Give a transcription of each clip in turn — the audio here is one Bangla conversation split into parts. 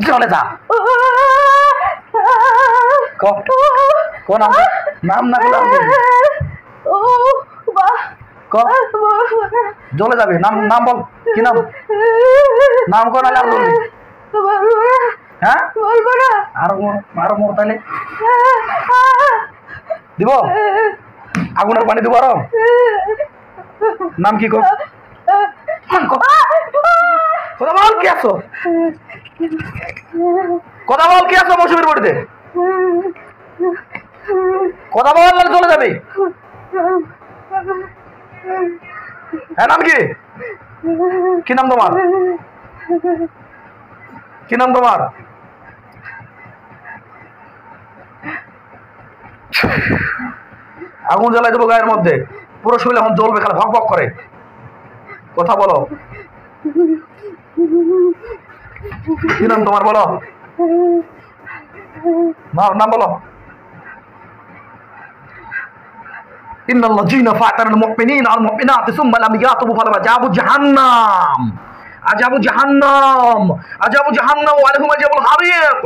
চলে যা নাম না চলে যাবে নাম নাম বল কি নাম নাম কর নাম বলবি হ্যাঁ আরো আরো মোর তাইলে দিব আগুনের পানি দিব আরো নাম কি কর কথা বল কি আছো কথা বল কি আছো মৌসুমীর বাড়িতে কথা বল চলে যাবে হ্যাঁ নাম কি কি নাম তোমার কি নাম তোমার আগুন জ্বালাই দেবো গায়ের মধ্যে পুরো শরীর এখন জ্বলবে খালি ভক ভক করে কথা বলো কি নাম তোমার বলো নাম বলো ইন্নাল্লাযীনা ফাতানুল মুমিনিনা ওয়াল মুমিনাতি সুম্মা লাম ইয়াতুবু ফালাযাবু জাহান্নাম আযাবু জাহান্নাম আযাবু জাহান্নাম ওয়া লাহুম আযাবুল হারিক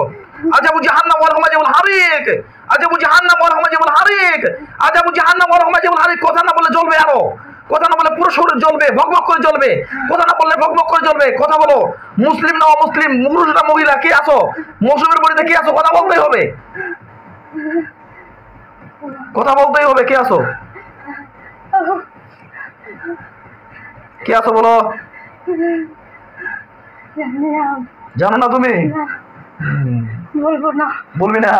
আযাবু জাহান্নাম ওয়া লাহুম আযাবুল হারিক আযাবু জাহান্নাম ওয়া লাহুম আযাবুল হারিক আযাবু জাহান্নাম ওয়া লাহুম আযাবুল হারিক কথা না বলে জ্বলবে আরো কথা না বলে পুরো শরীর জ্বলবে ভকভক করে জ্বলবে কথা না বললে ভকভক করে জ্বলবে কথা বলো মুসলিম না অমুসলিম পুরুষ না মহিলা কে আছো মৌসুমীর বাড়িতে কে আছো কথা বলতেই হবে কথা বলতেই হবে কে আছো কে আছো বলো জানো না তুমি বলবি না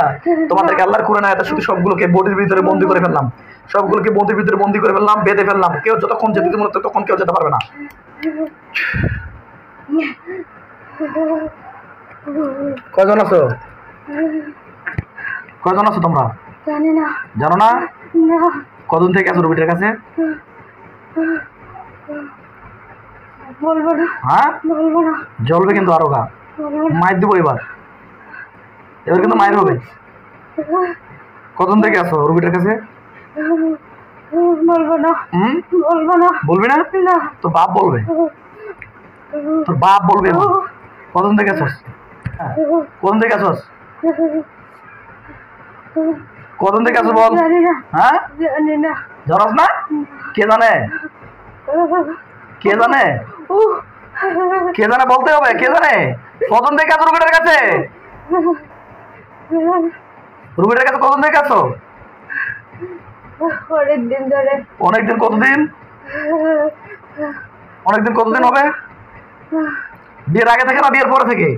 তোমাদেরকে আল্লাহর কোরআন আয়াত শুধু সবগুলোকে বডির ভিতরে বন্দি করে ফেললাম সবগুলোকে বন্দির ভিতরে বন্দি করে ফেললাম বেঁধে ফেললাম কেউ যতক্ষণ যেতে মনে ততক্ষণ কেউ যেতে পারবে না কয়জন আছো কয়জন আছো তোমরা জানো না কতদিন থেকে আছো রবিটার কাছে হ্যাঁ জ্বলবে কিন্তু আরো গা মায়ের দিব এবার এবার কিন্তু মায়ের হবে কতদিন থেকে আছো রবিটার কাছে বলবি না তো বাপ বলবে তোর বাপ বলবে কতদিন থেকে আছোস কতদিন থেকে আছোস কতদিন থেকে আছো বল হ্যাঁ জানাস না কে জানে কে জানে কে জানে বলতে হবে কে জানে কতদিন থেকে আছো রুবিটার কাছে রুবিটার কাছে কতদিন থেকে আছো অনেকদিন ধরে অনেকদিন কতদিন অনেকদিন কতদিন হবে বিয়ের আগে থেকে না বিয়ের পরে থেকে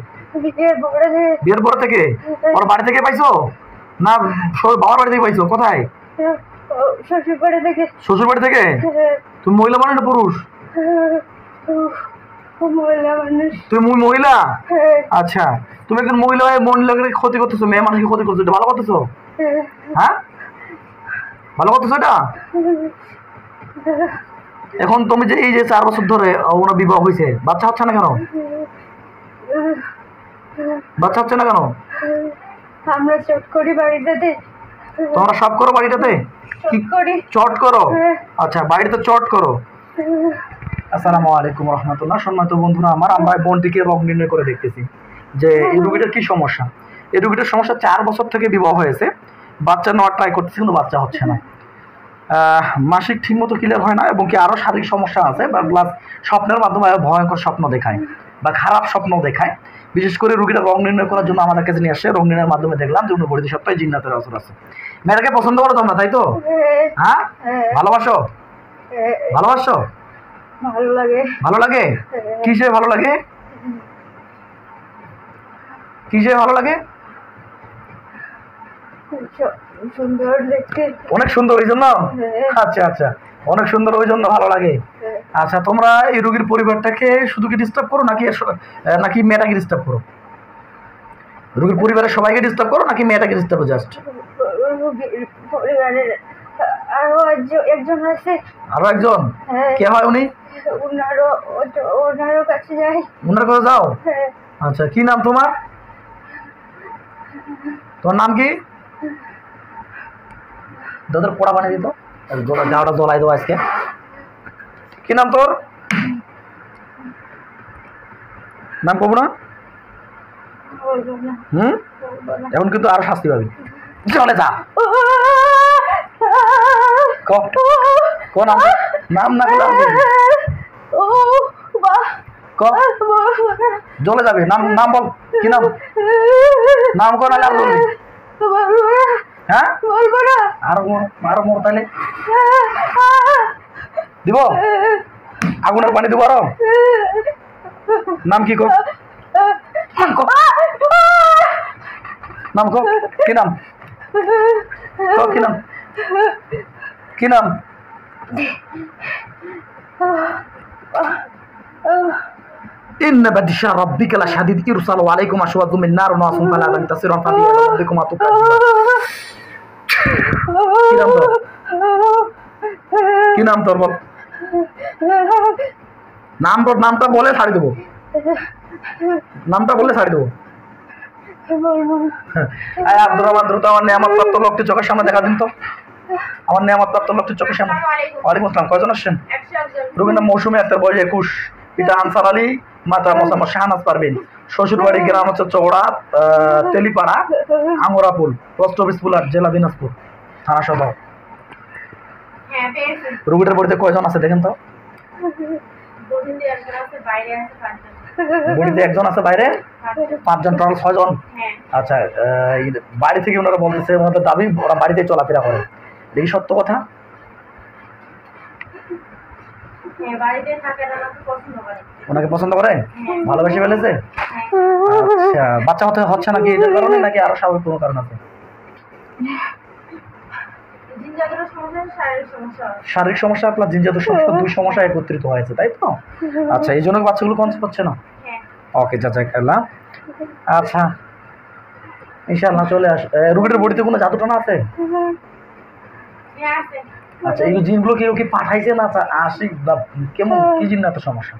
বিয়ের পরে থেকে ওর বাড়ি থেকে পাইছো না বাবার বাড়ি থেকে পাইছো কোথায় শ্বশুর বাড়ি থেকে শ্বশুর বাড়ি থেকে তুমি মহিলা মানুষ না পুরুষ তুমি মহিলা আচ্ছা তুমি একজন মহিলা হয়ে মহিলাকে ক্ষতি করতেছো মেয়ে মানুষকে ক্ষতি করছো এটা ভালো করতেছো হ্যাঁ ভালো করতেছো এটা এখন তুমি যে এই যে 4 বছর ধরে ওনার বিবাহ হয়েছে বাচ্চা হচ্ছে না কেন বাচ্চা হচ্ছে না কেন আমরা চট করি বাড়িটাতে তোমরা সব করো বাড়িটাতে কি করি চট করো আচ্ছা বাড়িতে চট করো আসসালামু আলাইকুম রহমতুল্লাহ সম্মানিত বন্ধুরা আমার আমরা বোনটিকে রোগ নির্ণয় করে দেখতেছি যে এই রোগীটার কি সমস্যা এই রোগীটার সমস্যা 4 বছর থেকে বিবাহ হয়েছে বাচ্চা নেওয়ার ট্রাই করতেছে কিন্তু বাচ্চা হচ্ছে না মাসিক ঠিকমতো ক্লিয়ার হয় না এবং কি আরও শারীরিক সমস্যা আছে বা প্লাস স্বপ্নের মাধ্যমে ভয়ঙ্কর স্বপ্ন দেখায় বা খারাপ স্বপ্ন দেখায় বিশেষ করে রোগীটা রোগ নির্ণয় করার জন্য আমাদের কাছে নিয়ে আসে রোগ নির্ণয়ের মাধ্যমে দেখলাম যে উনি বড়িতে সপ্তাহে জিন্নাতের আসর আছে মেয়েটাকে পছন্দ করো তোমরা তাই তো হ্যাঁ ভালোবাসো ভালোবাসো ভালো লাগে ভালো লাগে কিসে ভালো লাগে কিসে ভালো লাগে সুন্দর দেখতে অনেক সুন্দর এই জন্য আচ্ছা আচ্ছা অনেক সুন্দর ওই জন্য ভালো লাগে আচ্ছা তোমরা এই রোগীর পরিবারটাকে শুধু কি ডিস্টার্ব করো নাকি নাকি মেয়েটাকে ডিস্টার্ব করো রোগীর পরিবারের সবাইকে ডিস্টার্ব করো নাকি মেয়েটাকে ডিস্টার্ব জাস্ট পরিবারের আরো একজন আছে আরো একজন কে হয় উনি ওনারও কাছে যাই ওনার কাছে যাও আচ্ছা কি নাম তোমার তোমার নাম কি দাদার পোড়া বানিয়ে দিত যাওয়াটা জ্বলাই দেবো আজকে কি নাম তোর নাম কব না বলবো না, হুম, বলবো না। এখন কিন্তু আরো শাস্তি পাবি। চলে যা। ক ক নাম, নাম না করে আর বলবি। ও বাহ, ক বলবো না। জ্বলে যাবে। নাম, নাম বল, কি নাম? নাম কর নাহলে আর বলবি। বলবো না, হ্যাঁ, বলবো না। আরো মোর তাহলে দিব, আগুনের পানি দিব আরো। নাম কি? নাম ক, নাম ক, কি নাম? কি নাম? কি নাম? إن بدش ربك لشديد يرسل عليكم أشواظ من نار وناس فلا تنتصرون فبأي ربكما تكذبان কি নাম তোর? কি নাম তোর বল? নাম তোর, নামটা বলে ছাড়ি দেবো, নামটা বলে ছাড়ি দেবো। আব্দুর রহমান দ্রুত আমার নেয়ামত প্রাপ্ত লোকটি চোখের সামনে দেখা দিন তো, আমার নেয়ামত প্রাপ্ত লোকটি চোখের সামনে। ওয়ালাইকুম আসসালাম। কয়জন আসছেন? রোগীর নাম মৌসুমী আক্তার, বয়স 21, পিতা আনসার আলী, মাতা মোসাম্মদ শাহনাজ পারভিন, শ্বশুর বাড়ি গ্রাম হচ্ছে চৌড়া তেলিপাড়া আঙ্গরাপুল, পোস্ট অফিস পুলার, জেলা দিনাজপুর, থানা সদর। রোগীটার বাড়িতে কয়জন আছে দেখেন তো? বডিতে একজন আছে, বাইরে 5 জন, টোটাল 6 জন। আচ্ছা, বাড়ি থেকে ওনারা বলতেছে, ওনাদের দাবি ওরা বাড়িতে চলাফেরা করে। দেখি সত্য কথা? ওনাকে পছন্দ করে, ভালোবেসে ফেলেছে। আচ্ছা, বাচ্চা হতে হচ্ছে নাকি এটার কারণে, নাকি আরো স্বাভাবিক কোনো কারণ আছে? শারীরিক সমস্যা প্লাস জিনজাত সমস্যা, 2 সমস্যা একত্রিত হয়েছে, তাই তো? আচ্ছা, এই জন্য বাচ্চাগুলো কনসেপ্ট হচ্ছে না। ওকে, জাযাকাল্লাহ। আচ্ছা, ইনশাআল্লাহ চলে আস। রুগীটার বডিতে কোনো জাদু টানা আছে? আচ্ছা, এই জিনগুলো কেউ কি পাঠাইছে না আশিক বা কেমন, কি জিন এত সমস্যা?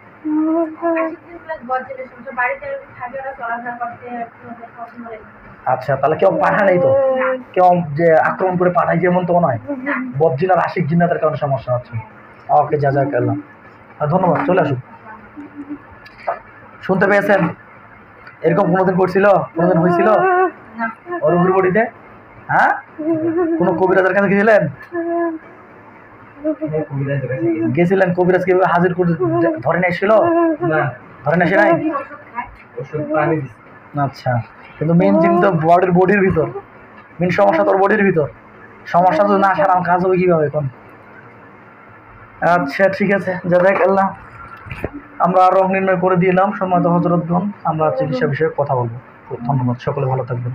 আচ্ছা, তাহলে কেউ পাঠায় তো, কেউ যে আক্রমণ করে পাঠাইছে এমন তো নয়। বদজিন আর আশিক জিন্নাতের কারণে সমস্যা হচ্ছে। ওকে, জাযাকাল্লাহ, ধন্যবাদ। চলে আসুন। শুনতে পেয়েছেন? এরকম কোনোদিন করছিল, কোনোদিন হয়েছিল রুগীর বডিতে? হ্যাঁ, কোনো কবিরাজের কাছে গেছিলেন? গেছিলেন, কবিরাজ কিভাবে হাজির করে ধরে নিয়ে এসেছিল? ধরে নিয়ে এসে নাই? আচ্ছা, কিন্তু মেন জিনিস তো বডির ভিতর, মেন সমস্যা তোর বডির ভিতর। সমস্যা যদি না সারাম, কাজ হবে কিভাবে এখন? আচ্ছা, ঠিক আছে, জাযাকাল্লাহ। আমরা রোগ নির্ণয় করে দিলাম। সম্মানিত হযরতগণ, আমরা চিকিৎসা বিষয়ে কথা বলবো। ধন্যবাদ, সকলে ভালো থাকবেন।